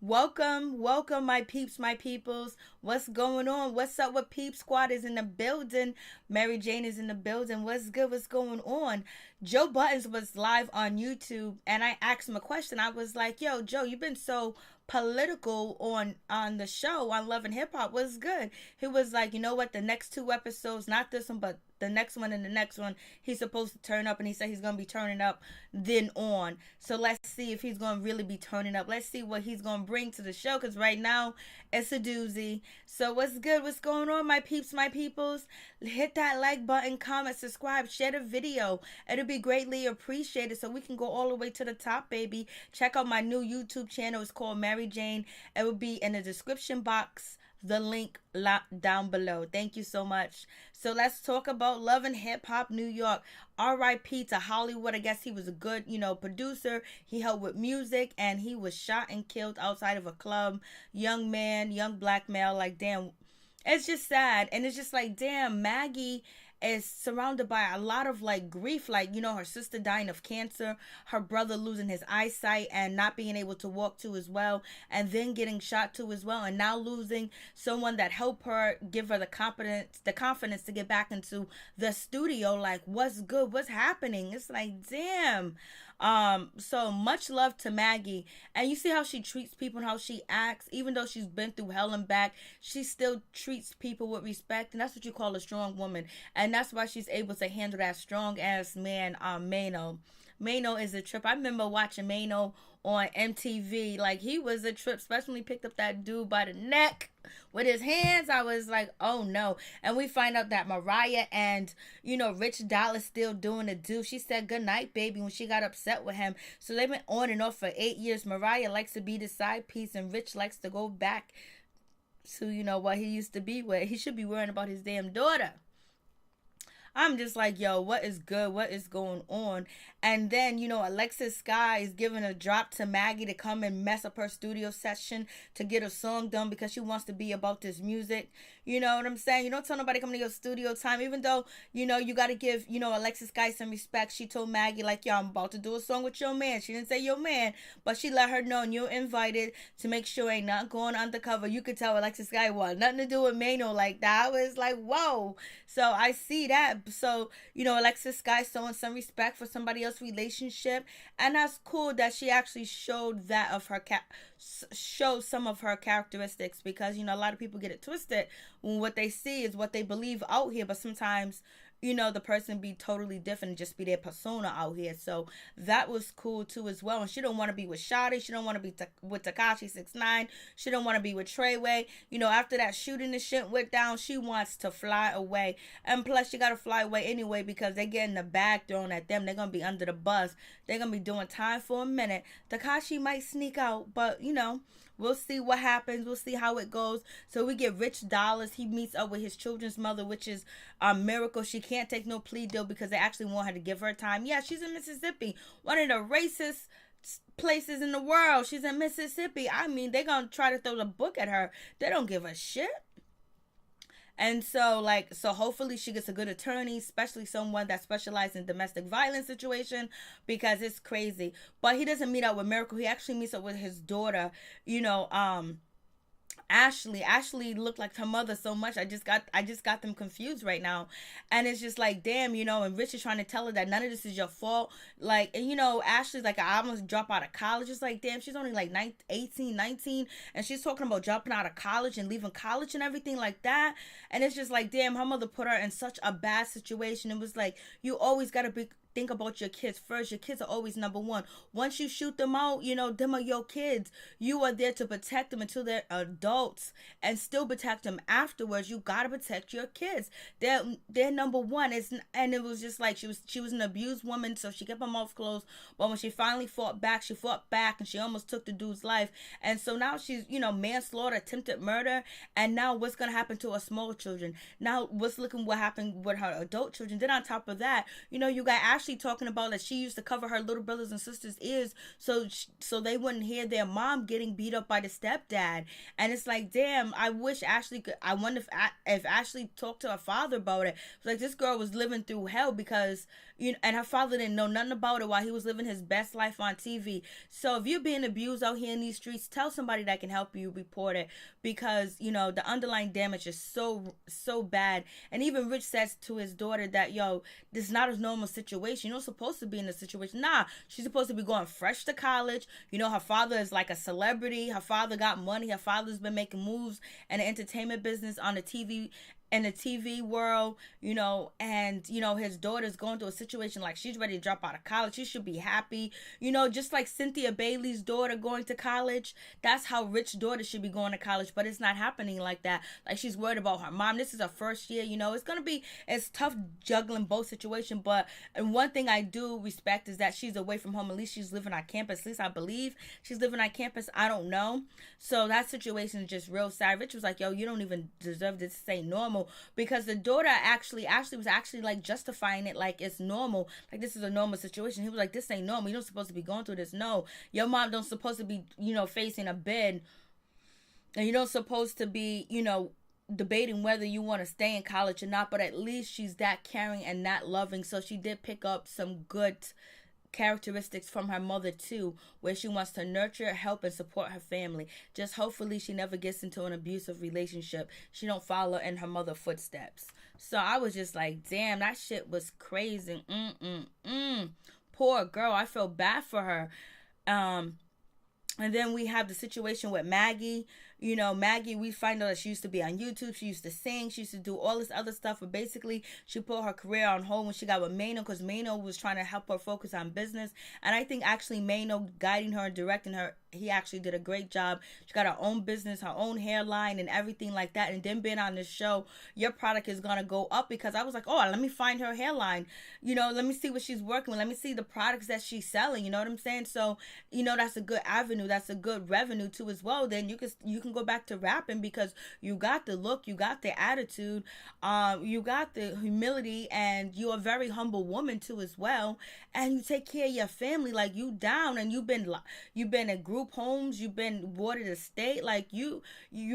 Welcome, my peeps, my peoples. What's going on? What's up with Peep Squad is in the building. Mary Jane is in the building. What's good? What's going on? Joe Buttons was live on YouTube, and I asked him a question. I was like, "Yo, Joe, you've been so political on the show on Love and Hip Hop. What's good?" He was like, "You know what? The next two episodes, not this one, but the next one and the next one, he's supposed to turn up, and he said he's gonna be turning up then on. So let's see if he's gonna really be turning up. Let's see what he's gonna bring to the show, because right now it's a doozy. So what's good? What's going on, my peeps, my peoples? Hit that like button, comment, subscribe, share the video. It'll be greatly appreciated, so we can go all the way to the top, baby. Check out my new YouTube channel. It's called Mary Jane. It will be in the description box, the link down below. Thank you so much. So let's talk about Love and Hip Hop New York. R.I.P. to Hollywood. I guess he was a good, producer. He helped with music, and he was shot and killed outside of a club. Young man, young black male. Like, damn, it's just sad. And it's just like, damn, Maggie is surrounded by a lot of like grief, like, her sister dying of cancer, her brother losing his eyesight and not being able to walk too as well, and then getting shot too as well, and now losing someone that helped her, give her the confidence to get back into the studio. Like, what's good, what's happening? It's like, damn. So much love to Maggie. And you see how she treats people and how she acts. Even though she's been through hell and back, she still treats people with respect. And that's what you call a strong woman. And that's why she's able to handle that strong ass man, Mano. Mano is a trip. I remember watching Mano on MTV. Like, he was a trip, especially when he picked up that dude by the neck with his hands. I was like, oh no. And we find out that Mariah and, Rich Dollaz still doing the do. She said goodnight, baby, when she got upset with him. So they've been on and off for 8 years. Mariah likes to be the side piece, and Rich likes to go back to, what he used to be with. He should be worrying about his damn daughter. I'm just like, yo, what is good? What is going on? And then, Alexis Sky is giving a drop to Maggie to come and mess up her studio session to get a song done because she wants to be about this music. You know what I'm saying? You don't tell nobody come to your studio time, even though, you got to give, Alexis Sky some respect. She told Maggie, like, yo, I'm about to do a song with your man. She didn't say your man, but she let her know, and you're invited to make sure ain't not going undercover. You could tell Alexis Sky wanted nothing to do with Mano like that. I was like, whoa. So I see that. So, Alexis Sky showing some respect for somebody else's relationship, and that's cool that she actually showed that of her show some of her characteristics, because a lot of people get it twisted when what they see is what they believe out here, but sometimes the person be totally different and just be their persona out here. So that was cool too as well. And she don't want to be with Shawty. She don't want to be with Tekashi 6ix9ine. She don't want to be with Treyway. After that shooting and shit went down, she wants to fly away. And plus, she got to fly away anyway, because they getting the bag thrown at them. They're going to be under the bus. They're going to be doing time for a minute. Tekashi might sneak out, but, we'll see what happens. We'll see how it goes. So we get Rich Dollaz. He meets up with his children's mother, which is a miracle. She can't take no plea deal because they actually want her to give her time. Yeah, she's in Mississippi, one of the racist places in the world. She's in Mississippi. I mean, they're going to try to throw the book at her. They don't give a shit. And so hopefully she gets a good attorney, especially someone that specializes in domestic violence situation, because it's crazy. But he doesn't meet up with Miracle. He actually meets up with his daughter, Ashley looked like her mother so much. I just got them confused right now. And it's just like, damn, and Rich is trying to tell her that none of this is your fault. Like, and Ashley's like, I almost drop out of college. It's like, damn, she's only like 18, 19, and she's talking about dropping out of college and leaving college and everything like that. And it's just like, damn, her mother put her in such a bad situation. It was like, you always gotta think about your kids first. Your kids are always number one. Once you shoot them out, them are your kids. You are there to protect them until they're adults, and still protect them afterwards. You gotta protect your kids. They're number one. And it was just like she was an abused woman, so she kept her mouth closed. But when she finally fought back, and she almost took the dude's life. And so now she's manslaughter, attempted murder, and now what's gonna happen to her small children? Now what happened with her adult children? Then on top of that, you got Ashley actually talking about that she used to cover her little brothers and sisters' ears so they wouldn't hear their mom getting beat up by the stepdad. And it's like, damn, I wish Ashley could. I wonder if Ashley talked to her father about it. It's like, this girl was living through hell because, you know, and her father didn't know nothing about it while he was living his best life on TV. So if you're being abused out here in these streets, tell somebody that can help you report it, because, you know, the underlying damage is so bad. And even Rich says to his daughter that, yo, this is not a normal situation. You're not supposed to be in this situation. Nah, she's supposed to be going fresh to college. You know, her father is like a celebrity. Her father got money. Her father's been making moves in the entertainment business on the TV, in the TV world, you know, and, you know, his daughter's going through a situation like she's ready to drop out of college. She should be happy, you know, just like Cynthia Bailey's daughter going to college. That's how Rich's daughter should be going to college, but it's not happening like that. Like, she's worried about her mom. This is her first year, you know. It's tough juggling both situations, but and one thing I do respect is that she's away from home. At least she's living on campus. At least I believe she's living on campus. I don't know. So that situation is just real sad. Rich was like, yo, you don't even deserve this to say normal, because the daughter Ashley was actually like justifying it like it's normal, like this is a normal situation. He was like, this ain't normal, you don't supposed to be going through this. No, your mom don't supposed to be, you know, facing a bed, and you don't supposed to be, you know, debating whether you want to stay in college or not. But at least she's that caring and that loving. So she did pick up some good characteristics from her mother too, where she wants to nurture, help, and support her family. Just hopefully she never gets into an abusive relationship. She don't follow in her mother's footsteps. So I was just like, damn, that shit was crazy. Poor girl. I feel bad for her. And then we have the situation with Maggie. You know, Maggie, we find out that she used to be on YouTube. She used to sing. She used to do all this other stuff. But basically, she put her career on hold when she got with Mano, because Mano was trying to help her focus on business. And I think actually Mano guiding her and directing her, he actually did a great job. She got her own business, her own hairline, and everything like that. And then being on this show, your product is going to go up, because I was like, oh, let me find her hairline. You know, let me see what she's working with. Let me see the products that she's selling. You know what I'm saying? So, you know, that's a good avenue. That's a good revenue too as well. Then you can go back to rapping, because you got the look, you got the attitude, you got the humility, and you're a very humble woman too as well. And you take care of your family. Like, you down, and you've been in group homes, you've been warded estate. Like, you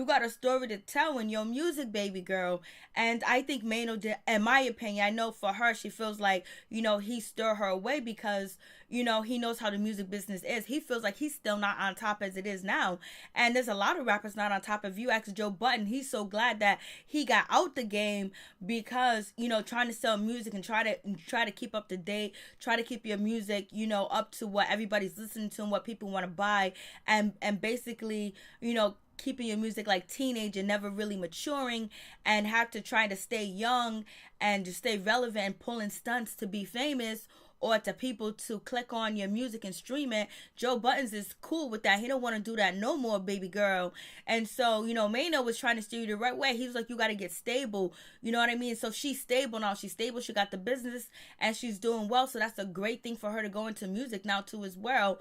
got a story to tell in your music, baby girl. And I think Mano did, in my opinion, I know for her, she feels like, you know, he stirred her away, because, you know, he knows how the music business is. He feels like he's still not on top as it is now. And there's a lot of rappers not on top. If you ask Joe Budden, he's so glad that he got out the game, because, you know, trying to sell music and try to keep up to date, try to keep your music, you know, up to what everybody's listening to and what people want to buy, and basically, you know, keeping your music like teenage and never really maturing, and have to try to stay young and to stay relevant and pulling stunts to be famous, or to people to click on your music and stream it. Joe Buttons is cool with that. He don't want to do that no more, baby girl. And so, you know, Mano was trying to steer you the right way. He was like, you got to get stable. You know what I mean? So she's stable now. She's stable. She got the business and she's doing well. So that's a great thing for her to go into music now too as well.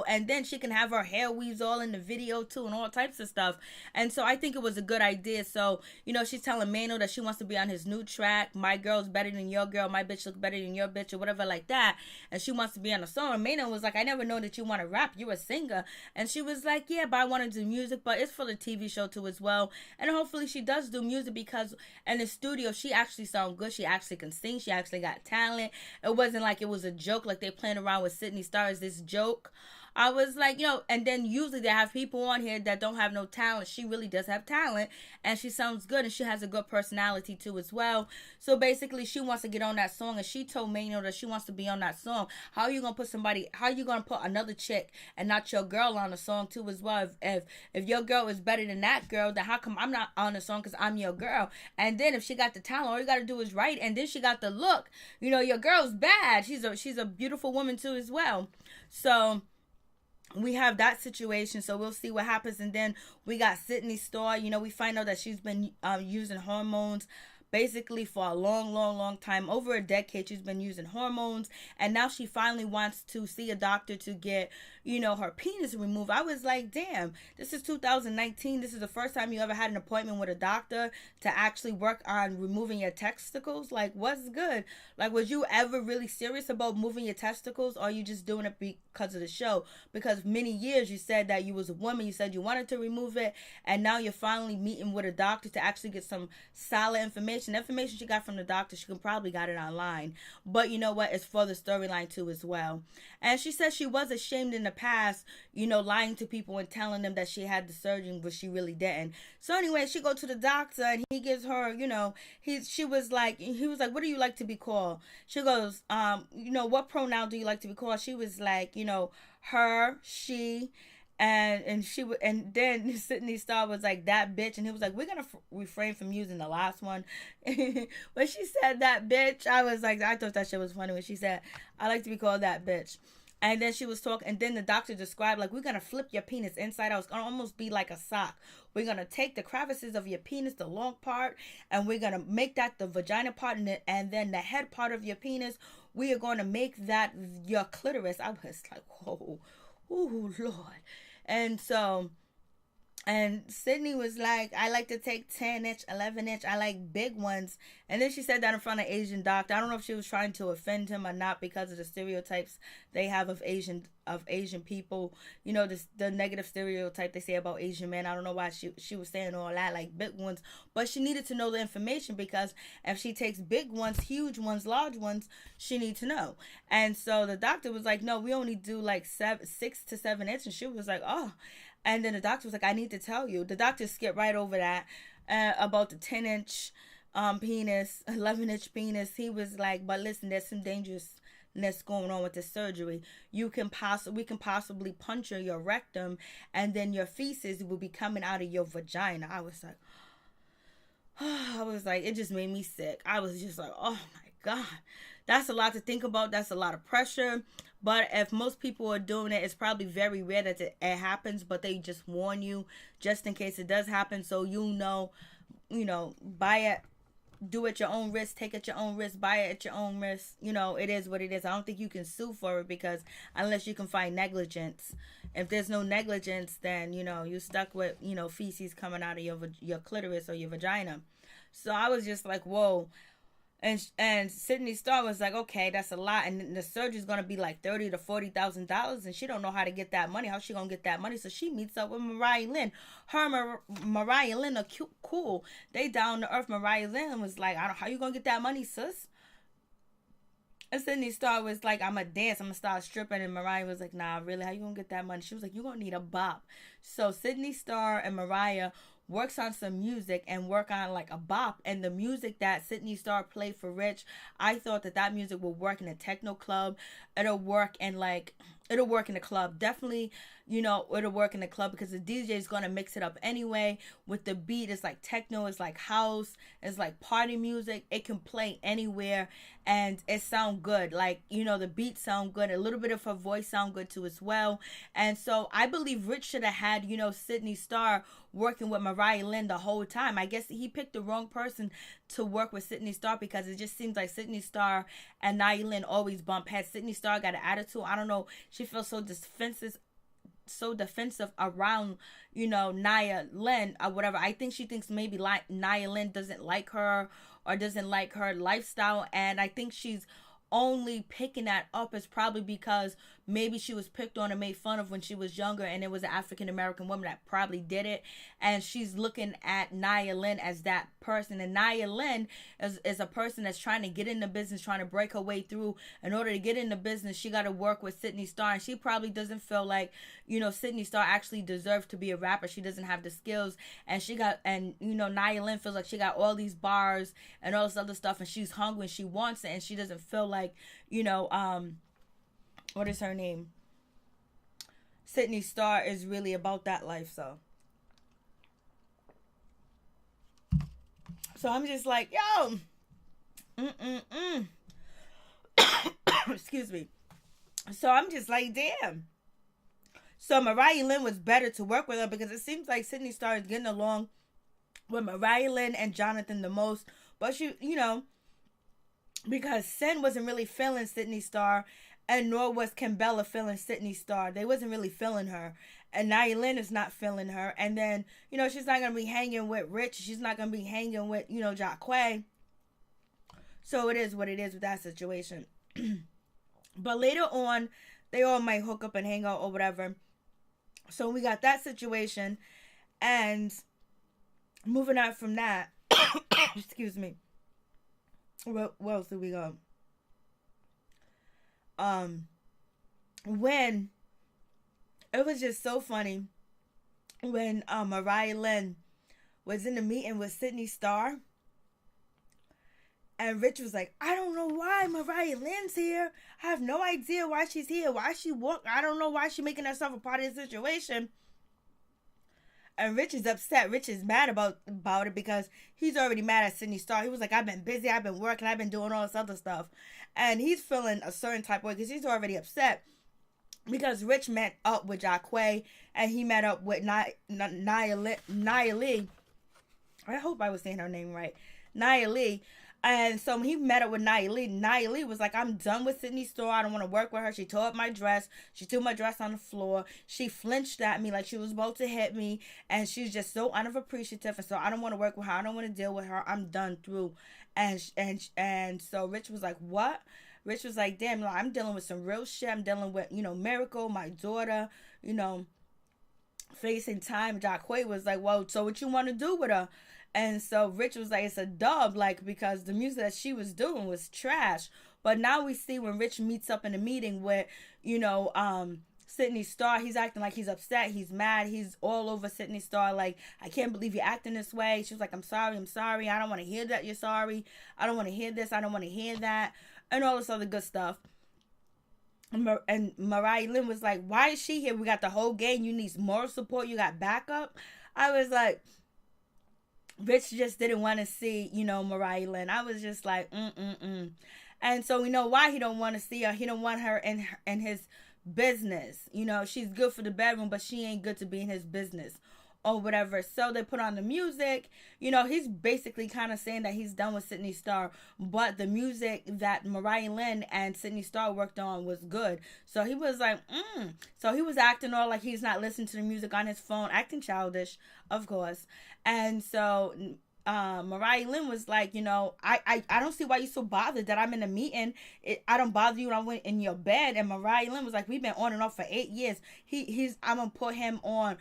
And then she can have her hair weaves all in the video too and all types of stuff. And so I think it was a good idea. So, you know, she's telling Mano that she wants to be on his new track. My girl's better than your girl. My bitch look better than your bitch, or whatever like that. And she wants to be on a song. And Mano was like, I never know that you want to rap. You're a singer. And she was like, yeah, but I want to do music. But it's for the TV show too as well. And hopefully she does do music, because in the studio, she actually sounds good. She actually can sing. She actually got talent. It wasn't like it was a joke, like they playing around with Sydney Starr as this joke. I was like, you know, and then usually they have people on here that don't have no talent. She really does have talent, and she sounds good, and she has a good personality too as well. So basically, she wants to get on that song, and she told Mano that she wants to be on that song. How are you gonna put another chick and not your girl on the song too as well? If your girl is better than that girl, then how come I'm not on the song? Because I'm your girl. And then if she got the talent, all you gotta do is write, and then she got the look. You know, your girl's bad. She's a beautiful woman too as well. So we have that situation, so we'll see what happens. And then we got Sydney Starr. You know, we find out that she's been using hormones basically for a long time. Over a decade she's been using hormones, and now she finally wants to see a doctor to get, her penis removed. I was like, damn, this is 2019. This is the first time you ever had an appointment with a doctor to actually work on removing your testicles. Like, what's good? Like, was you ever really serious about moving your testicles, or are you just doing it because of the show? Because many years you said that you was a woman, you said you wanted to remove it, and now you're finally meeting with a doctor to actually get some solid information. The information she got from the doctor, she could probably got it online. But you know what? It's for the storyline too as well. And she said she was ashamed in the past, lying to people and telling them that she had the surgery, but she really didn't. So anyway, she go to the doctor and he gives her, he was like, what do you like to be called? She goes, what pronoun do you like to be called? She was like, her, she, and she would, and then Sydney Starr was like, that bitch, and he was like, we're gonna refrain from using the last one. When she said that bitch, I was like, I thought that shit was funny when she said, I like to be called that bitch. And then she was talking, and then the doctor described, like, we're gonna flip your penis inside out. It's gonna almost be like a sock. We're gonna take the crevices of your penis, the long part, and we're gonna make that the vagina part, and then the head part of your penis, we are gonna make that your clitoris. I was like, whoa, ooh, Lord. And so, and Sydney was like, I like to take 10-inch, 11-inch. I like big ones. And then she said that in front of Asian doctor. I don't know if she was trying to offend him or not, because of the stereotypes they have of Asian people. The negative stereotype they say about Asian men. I don't know why she was saying all that, like big ones. But she needed to know the information, because if she takes big ones, huge ones, large ones, she needs to know. And so the doctor was like, no, we only do like 6 to 7 inches. And she was like, oh. And then the doctor was like, I need to tell you. The doctor skipped right over that about the 10-inch penis, 11-inch penis. He was like, but listen, there's some dangerousness going on with the surgery. We can possibly puncture your rectum, and then your feces will be coming out of your vagina. I was like, it just made me sick. I was just like, oh my God. That's a lot to think about. That's a lot of pressure. But if most people are doing it, it's probably very rare that it happens, but they just warn you just in case it does happen. So buy it, do it your own risk, take it your own risk, buy it at your own risk. It is what it is. I don't think you can sue for it, because unless you can find negligence. If there's no negligence, then, you're stuck with, feces coming out of your clitoris or your vagina. So I was just like, whoa. And Sydney Starr was like, okay, that's a lot, and the surgery's gonna be like $30,000 to $40,000, and she don't know how to get that money. How she gonna get that money? So she meets up with Mariah Lynn. Her and Mariah Lynn are cool. They down to earth. Mariah Lynn was like, how you gonna get that money, sis? And Sydney Starr was like, I'm gonna dance, I'm gonna start stripping. And Mariah was like, nah, really, how you gonna get that money? She was like, you're gonna need a bop. So Sydney Starr and Mariah works on some music and work on like a bop, and the music that Sydney Starr played for Rich, I thought that music would work in a techno club. It'll work in the club. Definitely, it'll work in the club, because the DJ is going to mix it up anyway with the beat. It's like techno, it's like house, it's like party music. It can play anywhere, and it sound good. Like, the beat sound good. A little bit of her voice sound good too as well. And so I believe Rich should have had, Sydney Starr working with Mariah Lynn the whole time. I guess he picked the wrong person to work with Sydney Starr, because it just seems like Sydney Starr and Nia Lynn always bump heads. Sydney Starr got an attitude. I don't know. She feels so defensive around, Nia Lynn or whatever. I think she thinks maybe Nia Lynn doesn't like her or doesn't like her lifestyle. And I think she's only picking that up is probably because maybe she was picked on and made fun of when she was younger, and it was an African American woman that probably did it, and she's looking at Nia Lynn as that person. And Nia Lynn is a person that's trying to get in the business, trying to break her way through. In order to get in the business, she got to work with Sydney Starr, and she probably doesn't feel like Sydney Starr actually deserves to be a rapper. She doesn't have the skills, and Nia Lynn feels like she got all these bars and all this other stuff, and she's hungry and she wants it, and she doesn't feel like what is her name? Sydney Starr is really about that life. So I'm just like, yo, excuse me. So I'm just like, damn. So Mariah Lynn was better to work with her, because it seems like Sydney Starr is getting along with Mariah Lynn and Jonathan the most. But because Sin wasn't really feeling Sydney Starr, and nor was Kimbella feeling Sydney Starr. They wasn't really feeling her. And Nia Lynn is not feeling her. And then, she's not going to be hanging with Rich. She's not going to be hanging with, Jacquay. So it is what it is with that situation. But later on, they all might hook up and hang out or whatever. So we got that situation. And moving on from that, excuse me. Where else did we go? When it was just so funny when Mariah Lynn was in the meeting with Sydney Starr, and Rich was like, I don't know why Mariah Lynn's here. I have no idea why she's here. Why she walk? I don't know why she's making herself a part of the situation. And Rich is upset. Rich is mad about it because he's already mad at Sydney Starr. He was like, I've been busy, I've been working, I've been doing all this other stuff. And he's feeling a certain type of way because he's already upset. Because Rich met up with Jacquay and he met up with Nia Lee. I hope I was saying her name right. Nia Lee. And so when he met up with Nia Lee was like, I'm done with Sydney Starr. I don't want to work with her. She tore up my dress. She threw my dress on the floor. She flinched at me like she was about to hit me. And she's just so unappreciative. And so I don't want to work with her. I don't want to deal with her. I'm done through. And so Rich was like, what? Rich was like, damn, I'm dealing with some real shit. I'm dealing with, Miracle, my daughter, facing time. Jacquay was like, well, so what you want to do with her? And so Rich was like, it's a dub, like, because the music that she was doing was trash. But now we see when Rich meets up in a meeting with, Sydney Starr, he's acting like he's upset, he's mad, he's all over Sydney Starr, like, I can't believe you're acting this way. She was like, I'm sorry, I don't want to hear that you're sorry. I don't want to hear this, I don't want to hear that, and all this other good stuff. And Mariah Lynn was like, why is she here? We got the whole gang, you need moral support, you got backup. I was like, Rich just didn't want to see, Mariah Lynn. I was just like, And so we know why he don't want to see her. He don't want her in his business. She's good for the bedroom, but she ain't good to be in his business or whatever. So they put on the music. He's basically kind of saying that he's done with Sydney Starr, but the music that Mariah Lynn and Sydney Starr worked on was good. So he was like, So he was acting all like he's not listening to the music on his phone, acting childish, of course. And so Mariah Lynn was like, I don't see why you're so bothered that I'm in a meeting. I don't bother you when I went in your bed. And Mariah Lynn was like, we've been on and off for 8 years. I'm gonna put him on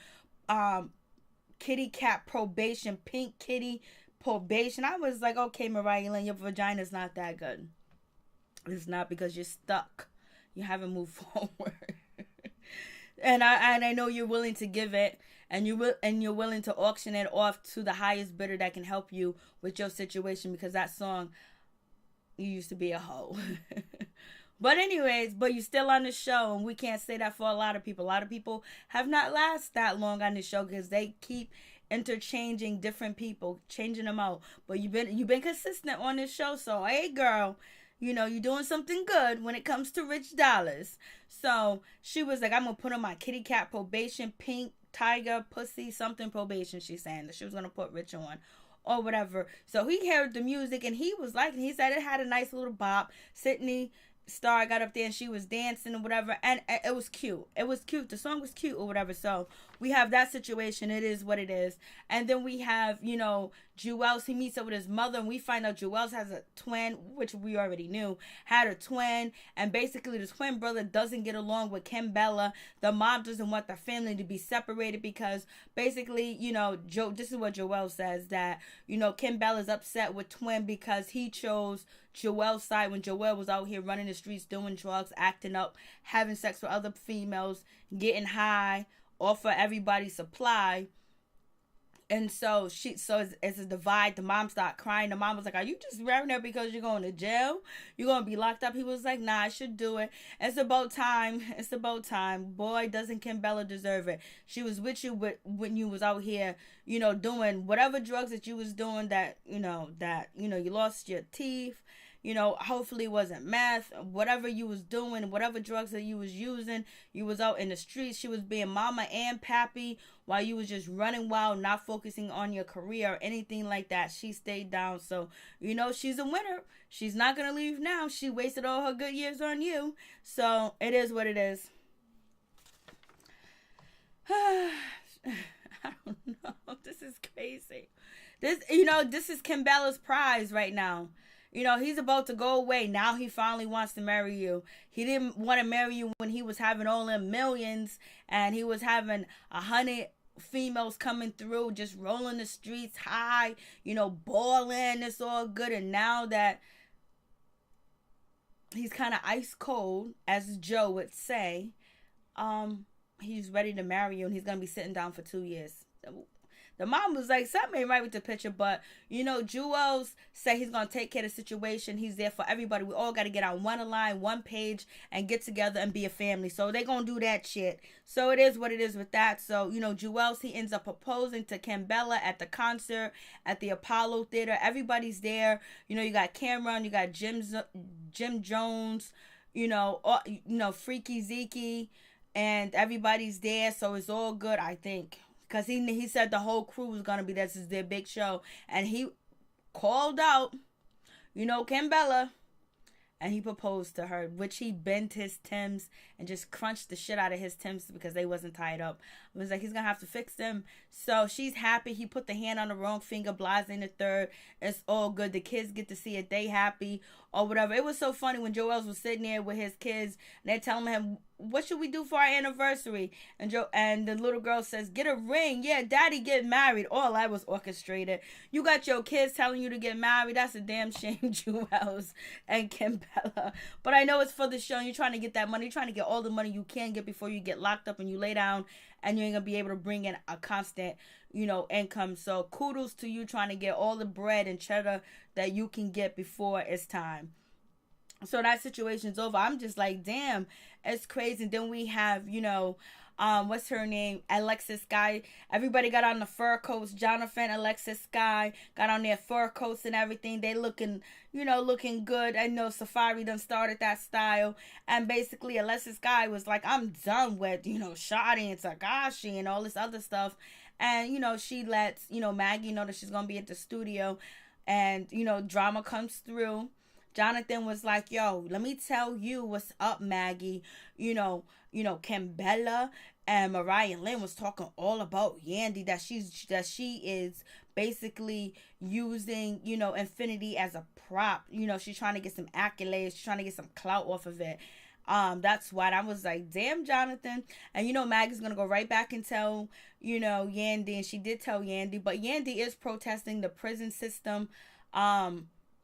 kitty cat probation, pink kitty probation. I was like, okay, Mariah Lynn, your vagina's not that good. It's not, because you're stuck. You haven't moved forward. and I know you're willing to give it, and you're willing to auction it off to the highest bidder that can help you with your situation, because that song, you used to be a hoe. But anyways, but you're still on the show, and we can't say that for a lot of people. A lot of people have not lasted that long on the show because they keep interchanging different people, changing them out. But you've been consistent on this show, so hey girl, you're doing something good when it comes to Rich Dollaz. So she was like, I'm gonna put on my kitty cat probation, pink tiger pussy something probation. She's saying that she was gonna put Rich on or whatever. So he heard the music and he was like, he said it had a nice little bop. Sydney Starr got up there and she was dancing or whatever, and it was cute. The song was cute or whatever. So we have that situation. It is what it is. And then we have, Juelz. He meets up with his mother, and we find out Juelz has a twin, which we already knew, had a twin, and basically the twin brother doesn't get along with Kimbella. The mom doesn't want the family to be separated because basically, this is what Juelz says, that, Kimbella's upset with twin because he chose Juelz's side when Juelz was out here running the streets, doing drugs, acting up, having sex with other females, getting high off of everybody's supply. And so it's a divide. The mom started crying. The mom was like, are you just marrying her because you're going to jail? You're going to be locked up? He was like, nah, I should do it. It's about time. Boy, doesn't Kimbella deserve it. She was with you when you was out here, doing whatever drugs that you was doing, that you lost your teeth. hopefully it wasn't meth, whatever you was doing, whatever drugs that you was using, you was out in the streets. She was being mama and pappy while you was just running wild, not focusing on your career or anything like that. She stayed down. So, she's a winner. She's not going to leave now. She wasted all her good years on you. So, it is what it is. I don't know. This is crazy. This is Kimbella's prize right now. He's about to go away. Now he finally wants to marry you. He didn't want to marry you when he was having all them millions and he was having 100 females coming through, just rolling the streets high, balling. It's all good. And now that he's kind of ice cold, as Joe would say, he's ready to marry you and he's going to be sitting down for 2 years. The mom was like, something ain't right with the picture, but, Juelz said he's going to take care of the situation. He's there for everybody. We all got to get on one line, one page, and get together and be a family. So they're going to do that shit. So it is what it is with that. So, Juelz, he ends up proposing to Kimbella at the concert, at the Apollo Theater. Everybody's there. You got Cameron, you got Jim Jones, Freaky Zeke, and everybody's there. So it's all good, I think. Because he said the whole crew was going to be there. This is their big show. And he called out, Kimbella. And he proposed to her, which he bent his Timbs and just crunched the shit out of his Timbs because they wasn't tied up. It was like, he's going to have to fix them. So she's happy. He put the hand on the wrong finger, blase in the third. It's all good. The kids get to see it. They happy or whatever. It was so funny when Juelz was sitting there with his kids and they're telling him, what should we do for our anniversary? And the little girl says, get a ring. Yeah, daddy, get married. All that was orchestrated. You got your kids telling you to get married. That's a damn shame, Juelz and Kimbella. But I know it's for the show. You're trying to get that money. You're trying to get all the money you can get before you get locked up and you lay down and you ain't going to be able to bring in a constant, income. So kudos to you trying to get all the bread and cheddar that you can get before it's time. So that situation's over. I'm just like, damn, it's crazy. And then we have, what's her name? Alexis Sky. Everybody got on the fur coats. Jonathan, Alexis Sky got on their fur coats and everything. They looking good. I know Safari done started that style. And basically Alexis Sky was like, I'm done with, Shadi and Takashi and all this other stuff. And, she lets, Maggie know that she's going to be at the studio. And, drama comes through. Jonathan was like, yo, let me tell you what's up, Maggie. Kimbella and Mariah Lynn was talking all about Yandy, that she is basically using, Infinity as a prop. She's trying to get some accolades. She's trying to get some clout off of it. That's why I was like, damn, Jonathan. And, Maggie's going to go right back and tell, Yandy. And she did tell Yandy. But Yandy is protesting the prison system,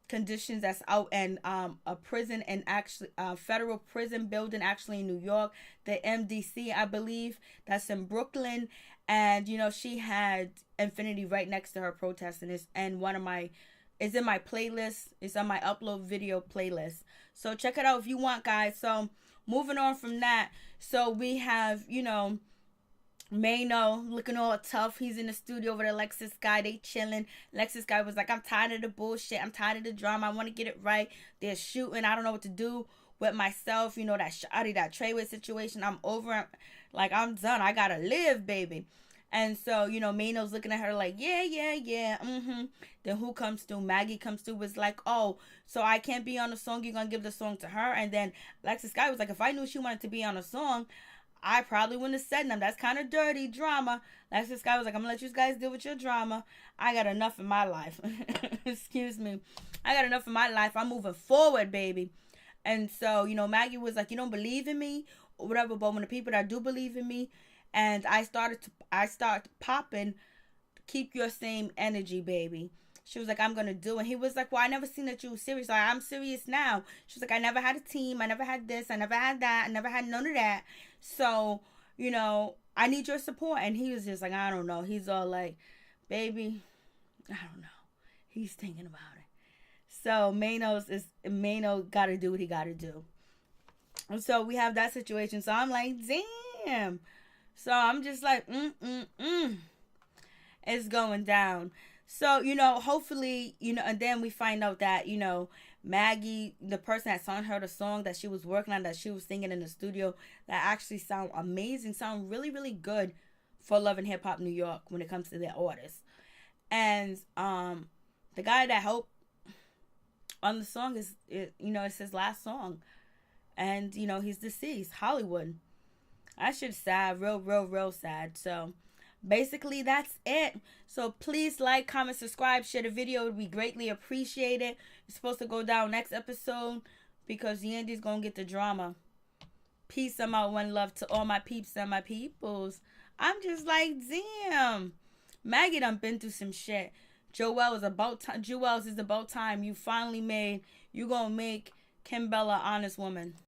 conditions that's out, and a prison, and actually federal prison building actually in New York, the MDC, I believe, that's in Brooklyn. And she had Infinity right next to her protesting. It's in my playlist. It's on my upload video playlist, so check it out if you want, guys. So moving on from that, so we have Mano looking all tough. He's in the studio with Alexis Sky. They chilling. Alexis Sky was like, I'm tired of the bullshit. I'm tired of the drama. I want to get it right. They're shooting. I don't know what to do with myself. That Shadi, that Treyway situation. I'm over it. Like, I'm done. I gotta live, baby. And so, Mano's looking at her like, yeah. Then who comes through? Maggie comes through, was like, oh, so I can't be on the song. You're gonna give the song to her. And then Alexis Sky was like, if I knew she wanted to be on a song, I probably wouldn't have said them. That's kind of dirty drama. Alexis Sky was like, I'm going to let you guys deal with your drama. I got enough in my life. Excuse me. I got enough in my life. I'm moving forward, baby. And so, Maggie was like, you don't believe in me or whatever. But when the people that do believe in me, and I started popping, keep your same energy, baby. She was like, I'm going to do it. And he was like, well, I never seen that you were serious. Like, I'm serious now. She was like, I never had a team. I never had this. I never had that. I never had none of that. So, I need your support. And he was just like, I don't know. He's all like, baby, I don't know. He's thinking about it. So, Mano got to do what he got to do. And so we have that situation. So I'm like, damn. So I'm just like, It's going down. So, hopefully, and then we find out that, Maggie, the person that sung her the song that she was working on, that she was singing in the studio, that actually sound amazing, sound really, really good for Love and Hip Hop New York when it comes to their artists. And the guy that helped on the song it's his last song. And, he's deceased. Hollywood. That shit's sad. Real, real, real sad. So, basically, that's it. So, please like, comment, subscribe, share the video. It would be greatly appreciated. It's supposed to go down next episode because Yandy's going to get the drama. Peace. I'm out. One love to all my peeps and my peoples. I'm just like, damn. Maggie done been through some shit. Juelz is about time you finally you gonna make Kimbella honest woman.